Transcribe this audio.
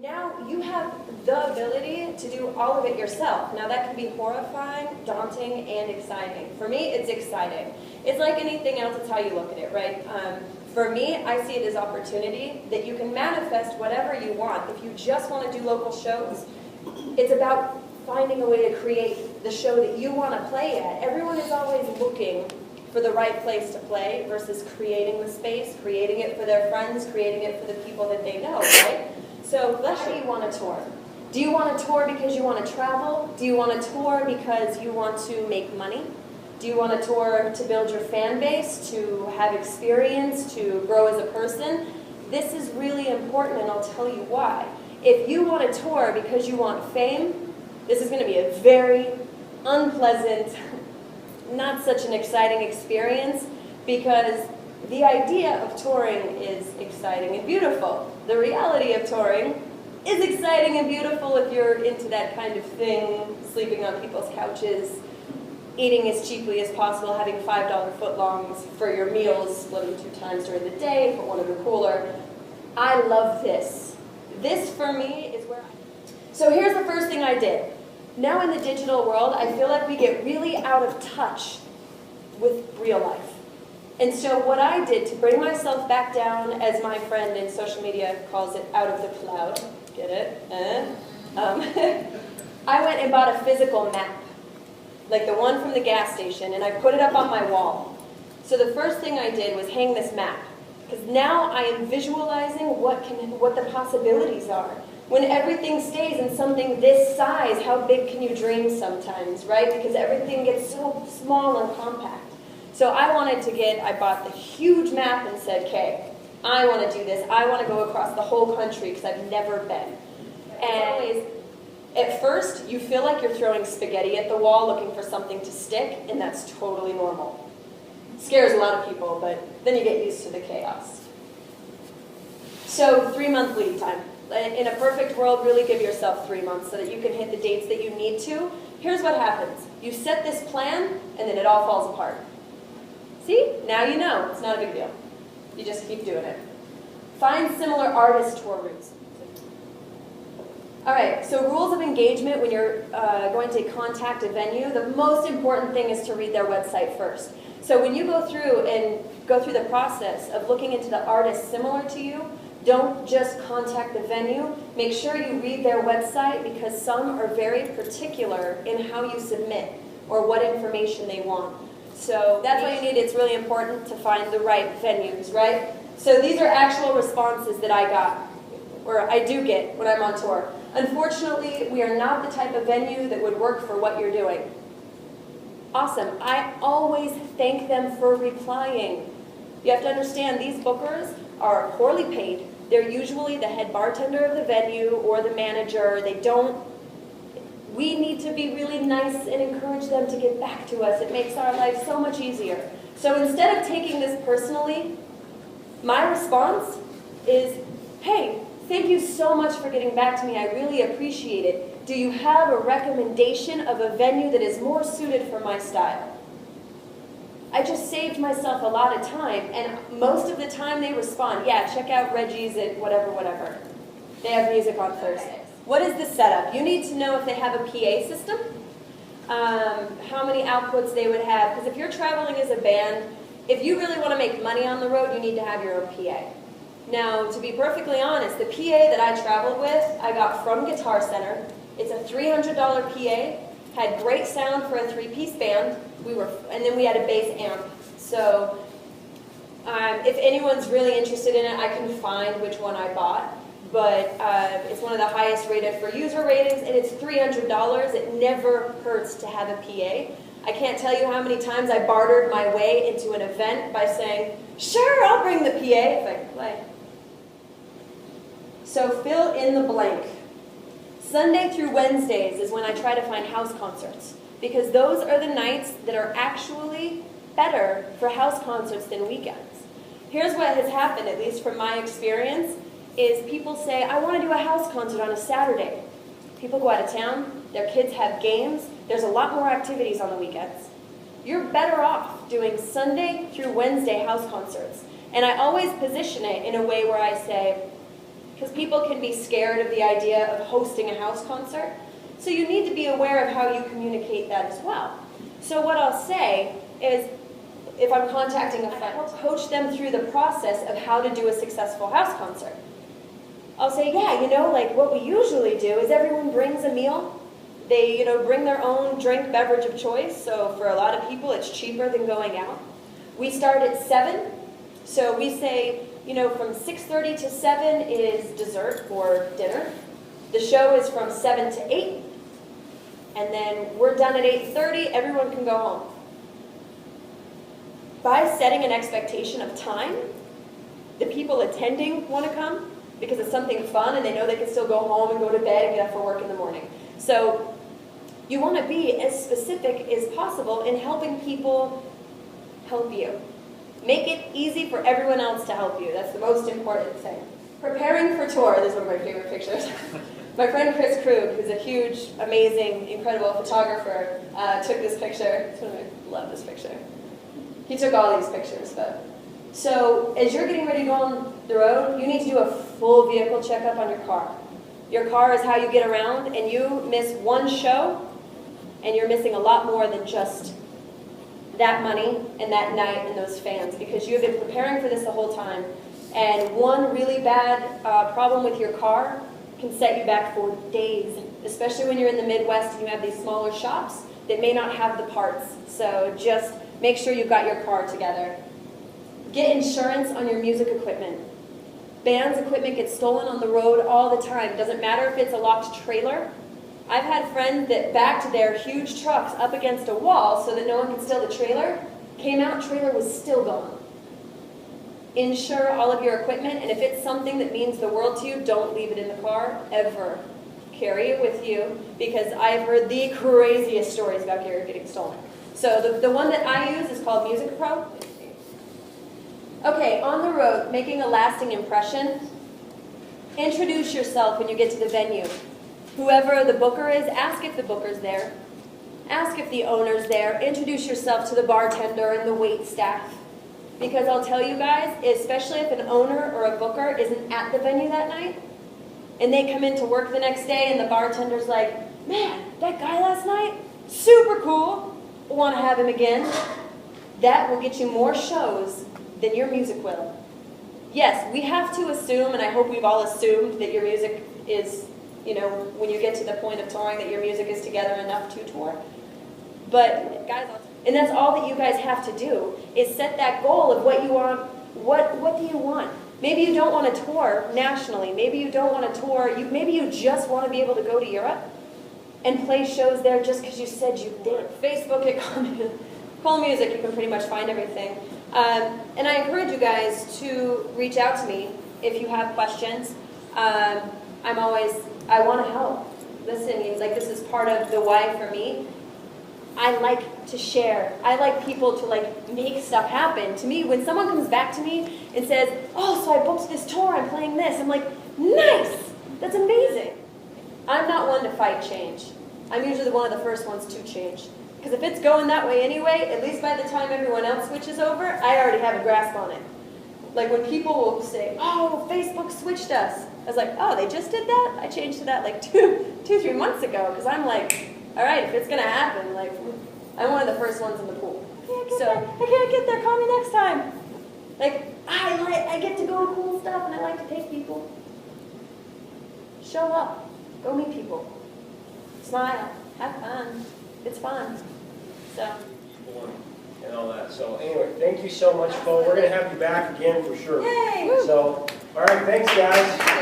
Now you have the ability to do all of it yourself. Now that can be horrifying, daunting, and exciting. For me, it's exciting. It's like anything else, it's how you look at it, right? For me, I see it as opportunity that you can manifest whatever you want. If you just want to do local shows, it's about finding a way to create the show that you want to play at. Everyone is always looking for the right place to play versus creating the space, creating it for their friends, creating it for the people that they know, right? So let's say you want to tour. Do you want to tour because you want to travel? Do you want to tour because you want to make money? Do you want to tour to build your fan base, to have experience, to grow as a person? This is really important, and I'll tell you why. If you want to tour because you want fame, this is going to be a very unpleasant, not such an exciting experience, because the idea of touring is exciting and beautiful. The reality of touring is exciting and beautiful if you're into that kind of thing, sleeping on people's couches, eating as cheaply as possible, having $5 footlongs for your meals, split them 2 times during the day, put one in the cooler. I love this. This, for me, is where So here's the first thing I did. Now in the digital world, I feel like we get really out of touch with real life. And so what I did to bring myself back down, as my friend in social media calls it, out of the cloud, get it? I went and bought a physical map, like the one from the gas station, and I put it up on my wall. So the first thing I did was hang this map, because now I am visualizing what the possibilities are. When everything stays in something this size, how big can you dream sometimes, right? Because everything gets so small and compact. So I bought the huge map and said, okay, I want to do this. I want to go across the whole country because I've never been. And at first, you feel like you're throwing spaghetti at the wall looking for something to stick, and that's totally normal. It scares a lot of people, but then you get used to the chaos. So 3-month lead time. In a perfect world, really give yourself 3 months so that you can hit the dates that you need to. Here's what happens. You set this plan, and then it all falls apart. See? Now you know. It's not a big deal. You just keep doing it. Find similar artist tour routes. All right, so rules of engagement when you're going to contact a venue. The most important thing is to read their website first. So when you go through the process of looking into the artists similar to you, don't just contact the venue. Make sure you read their website, because some are very particular in how you submit or what information they want. So that's why you need, it's really important to find the right venues, right? So these are actual responses that I got, or I do get when I'm on tour. Unfortunately, we are not the type of venue that would work for what you're doing. Awesome. I always thank them for replying. You have to understand, these bookers are poorly paid. They're usually the head bartender of the venue or the manager. We need to be really nice and encourage them to get back to us. It makes our life so much easier. So instead of taking this personally, my response is, hey, thank you so much for getting back to me. I really appreciate it. Do you have a recommendation of a venue that is more suited for my style? I just saved myself a lot of time, and most of the time they respond, yeah, check out Reggie's at whatever. They have music on Thursdays. What is the setup? You need to know if they have a PA system, how many outputs they would have, because if you're traveling as a band, if you really want to make money on the road, you need to have your own PA. Now, to be perfectly honest, the PA that I traveled with, I got from Guitar Center. It's a $300 PA, had great sound for a 3-piece band, and then we had a bass amp. So if anyone's really interested in it, I can find which one I bought. But it's one of the highest rated for user ratings, and it's $300. It never hurts to have a PA. I can't tell you how many times I bartered my way into an event by saying, sure, I'll bring the PA if I can play. So fill in the blank. Sunday through Wednesdays is when I try to find house concerts, because those are the nights that are actually better for house concerts than weekends. Here's what has happened, at least from my experience, is people say, I want to do a house concert on a Saturday. People go out of town, their kids have games, there's a lot more activities on the weekends. You're better off doing Sunday through Wednesday house concerts. And I always position it in a way where I say, because people can be scared of the idea of hosting a house concert. So you need to be aware of how you communicate that as well. So what I'll say is, if I'm contacting a friend, I'll coach them through the process of how to do a successful house concert. I'll say, yeah, you know, like what we usually do is everyone brings a meal. They, you know, bring their own drink, beverage of choice. So for a lot of people, it's cheaper than going out. We start at 7. So we say, you know, from 6:30 to 7 is dessert or dinner. The show is from 7 to 8. And then we're done at 8:30. Everyone can go home. By setting an expectation of time, the people attending want to come because it's something fun and they know they can still go home and go to bed and get up for work in the morning. So you want to be as specific as possible in helping people help you. Make it easy for everyone else to help you. That's the most important thing. Preparing for tour. This is one of my favorite pictures. My friend Chris Krug, who's a huge, amazing, incredible photographer, took this picture. I love this picture. He took all these pictures, but. So as you're getting ready to go on the road, you need to do a full vehicle checkup on your car. Your car is how you get around, and you miss one show, and you're missing a lot more than just that money and that night and those fans, because you've been preparing for this the whole time. And one really bad problem with your car can set you back for days, especially when you're in the Midwest and you have these smaller shops that may not have the parts. So just make sure you've got your car together. Get insurance on your music equipment. Band's equipment gets stolen on the road all the time. Doesn't matter if it's a locked trailer. I've had friends that backed their huge trucks up against a wall so that no one could steal the trailer. Came out, trailer was still gone. Insure all of your equipment, and if it's something that means the world to you, don't leave it in the car, ever. Carry it with you, because I've heard the craziest stories about gear getting stolen. So the one that I use is called Music Pro. Okay, on the road, making a lasting impression. Introduce yourself when you get to the venue. Whoever the booker is, ask if the booker's there. Ask if the owner's there. Introduce yourself to the bartender and the wait staff. Because I'll tell you guys, especially if an owner or a booker isn't at the venue that night, and they come in to work the next day and the bartender's like, man, that guy last night, super cool, want to have him again. That will get you more shows than your music will. Yes, we have to assume, and I hope we've all assumed that your music is, you know, when you get to the point of touring, that your music is together enough to tour. But guys, and that's all that you guys have to do, is set that goal of what you want. What do you want? Maybe you don't want to tour nationally. Maybe you don't want to tour. Maybe you just want to be able to go to Europe and play shows there just because you said you did. Facebook at Kole Music, you can pretty much find everything. And I encourage you guys to reach out to me if you have questions. I want to help. Listen, like, this is part of the why for me. I like to share. I like people to make stuff happen. To me, when someone comes back to me and says, oh, so I booked this tour, I'm playing this, I'm like, nice, that's amazing. I'm not one to fight change. I'm usually one of the first ones to change. Because if it's going that way anyway, at least by the time everyone else switches over, I already have a grasp on it. Like when people will say, oh, Facebook switched us. I was like, oh, they just did that? I changed to that like 3 months ago. Because I'm like, all right, if it's going to happen, like, I'm one of the first ones in the pool. I can't get there, call me next time. Like, I get to go to cool stuff and I like to take people. Show up, go meet people. Smile, have fun. It's fun. So. And all that. So anyway, thank you so much, Kole. We're going to have you back again for sure. Yay! So, all right, thanks, guys.